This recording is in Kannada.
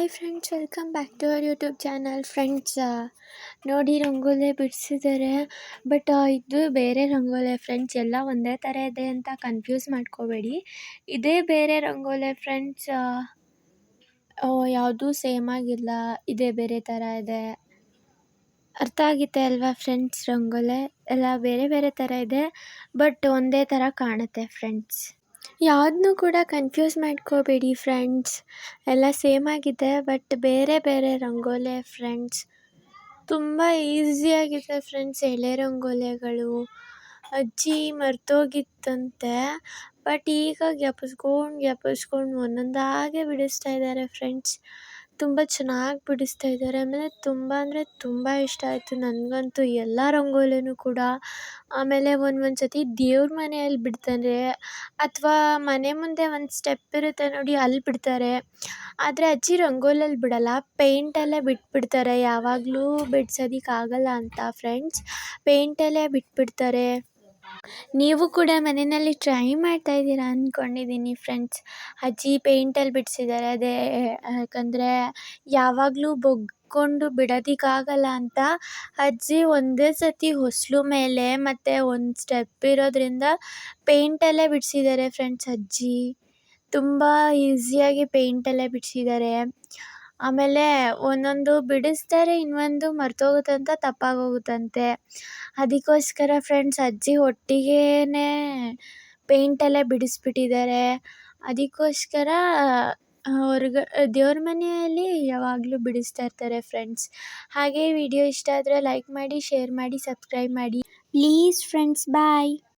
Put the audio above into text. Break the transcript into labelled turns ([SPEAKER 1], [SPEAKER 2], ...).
[SPEAKER 1] Hi friends, welcome back to our YouTube channel. Friends, ನೋಡಿ ರಂಗೋಲಿ ಬಿಡಿಸಿದ್ದಾರೆ. ಬಟ್ ಇದು ಬೇರೆ ರಂಗೋಲಿ ಫ್ರೆಂಡ್ಸ್. ಎಲ್ಲ ಒಂದೇ ಥರ ಇದೆ ಅಂತ ಕನ್ಫ್ಯೂಸ್ ಮಾಡ್ಕೋಬೇಡಿ. ಇದೇ ಬೇರೆ ರಂಗೋಲಿ ಫ್ರೆಂಡ್ಸ್. ಯಾವುದೂ ಸೇಮ್ ಆಗಿಲ್ಲ, ಇದೇ ಬೇರೆ ಥರ ಇದೆ. ಅರ್ಥ ಆಗುತ್ತೆ ಅಲ್ವಾ ಫ್ರೆಂಡ್ಸ್? ರಂಗೋಲಿ ಎಲ್ಲ ಬೇರೆ ಬೇರೆ ಥರ ಇದೆ, ಬಟ್ ಒಂದೇ ಥರ ಕಾಣುತ್ತೆ ಫ್ರೆಂಡ್ಸ್. ಯಾವುದನ್ನೂ ಕೂಡ ಕನ್ಫ್ಯೂಸ್ ಮಾಡ್ಕೋಬೇಡಿ ಫ್ರೆಂಡ್ಸ್. ಎಲ್ಲ ಸೇಮ್ ಆಗಿದೆ, ಬಟ್ ಬೇರೆ ಬೇರೆ ರಂಗೋಲಿ ಫ್ರೆಂಡ್ಸ್. ತುಂಬ ಈಸಿಯಾಗಿದೆ ಫ್ರೆಂಡ್ಸ್ ಎಳೆ ರಂಗೋಲಿಗಳು. ಅಜ್ಜಿ ಮರ್ತೋಗಿತ್ತಂತೆ, ಬಟ್ ಈಗ ಜ್ಞಾಪಿಸ್ಕೊಂಡು ಒಂದೊಂದಾಗೆ ಬಿಡಿಸ್ತಾ ಇದ್ದಾರೆ ಫ್ರೆಂಡ್ಸ್. ತುಂಬ ಚೆನ್ನಾಗಿ ಬಿಡಿಸ್ತಾ ಇದ್ದಾರೆ. ಆಮೇಲೆ ತುಂಬ ಅಂದರೆ ತುಂಬ ಇಷ್ಟ ಆಯಿತು ನನಗಂತೂ ಎಲ್ಲ ರಂಗೋಲಿನೂ ಕೂಡ. ಆಮೇಲೆ ಒಂದು ಸತಿ ದೇವ್ರ ಮನೆಯಲ್ಲಿ ಬಿಡ್ತಾರೆ, ಅಥವಾ ಮನೆ ಮುಂದೆ ಒಂದು ಸ್ಟೆಪ್ ಇರುತ್ತೆ ನೋಡಿ, ಅಲ್ಲಿ ಬಿಡ್ತಾರೆ. ಆದರೆ ಅಜ್ಜಿ ರಂಗೋಲಿಯಲ್ಲಿ ಬಿಡಲ್ಲ, ಪೇಂಟಲ್ಲೇ ಬಿಟ್ಬಿಡ್ತಾರೆ. ಯಾವಾಗಲೂ ಬಿಡ್ಸೋದಕ್ಕಾಗಲ್ಲ ಅಂತ ಫ್ರೆಂಡ್ಸ್, ಪೇಂಟಲ್ಲೇ ಬಿಟ್ಬಿಡ್ತಾರೆ. ನೀವು ಕೂಡ ಮನೆಯಲ್ಲಿ ಟ್ರೈ ಮಾಡ್ತಾ ಇದ್ದೀರಾ ಅಂದ್ಕೊಂಡಿದ್ದೀನಿ ಫ್ರೆಂಡ್ಸ್. ಅಜ್ಜಿ ಪೇಂಟಲ್ಲಿ ಬಿಡಿಸಿದ್ದಾರೆ. ಅದೇ ಯಾಕಂದರೆ ಯಾವಾಗಲೂ ಬಗ್ಕೊಂಡು ಬಿಡೋದಕ್ಕಾಗಲ್ಲ ಅಂತ ಅಜ್ಜಿ ಒಂದೇ ಸತಿ ಹೊಸ್ಲು ಮೇಲೆ ಮತ್ತು ಒಂದು ಸ್ಟೆಪ್ ಇರೋದ್ರಿಂದ ಪೇಂಟಲ್ಲೇ ಬಿಡಿಸಿದ್ದಾರೆ ಫ್ರೆಂಡ್ಸ್ ಅಜ್ಜಿ. ತುಂಬ ಈಸಿಯಾಗಿ ಪೇಂಟಲ್ಲೇ ಬಿಡಿಸಿದ್ದಾರೆ. ಆಮೇಲೆ ಒಂದೊಂದು ಬಿಡಿಸ್ತಾರೆ, ಇನ್ನೊಂದು ಮರ್ತೋಗುತ್ತಂತ, ತಪ್ಪಾಗೋಗುತ್ತಂತೆ. ಅದಕ್ಕೋಸ್ಕರ ಫ್ರೆಂಡ್ಸ್ ಅಜ್ಜಿ ಒಟ್ಟಿಗೇ ಪೇಂಟಲ್ಲೇ ಬಿಡಿಸ್ಬಿಟ್ಟಿದ್ದಾರೆ. ಅದಕ್ಕೋಸ್ಕರ ದೇವ್ರ ಮನೆಯಲ್ಲಿ ಯಾವಾಗಲೂ ಬಿಡಿಸ್ತಾ ಇರ್ತಾರೆ ಫ್ರೆಂಡ್ಸ್. ಹಾಗೆ ವಿಡಿಯೋ ಇಷ್ಟ ಆದರೆ ಲೈಕ್ ಮಾಡಿ, ಶೇರ್ ಮಾಡಿ, ಸಬ್ಸ್ಕ್ರೈಬ್ ಮಾಡಿ ಪ್ಲೀಸ್ ಫ್ರೆಂಡ್ಸ್. ಬಾಯ್.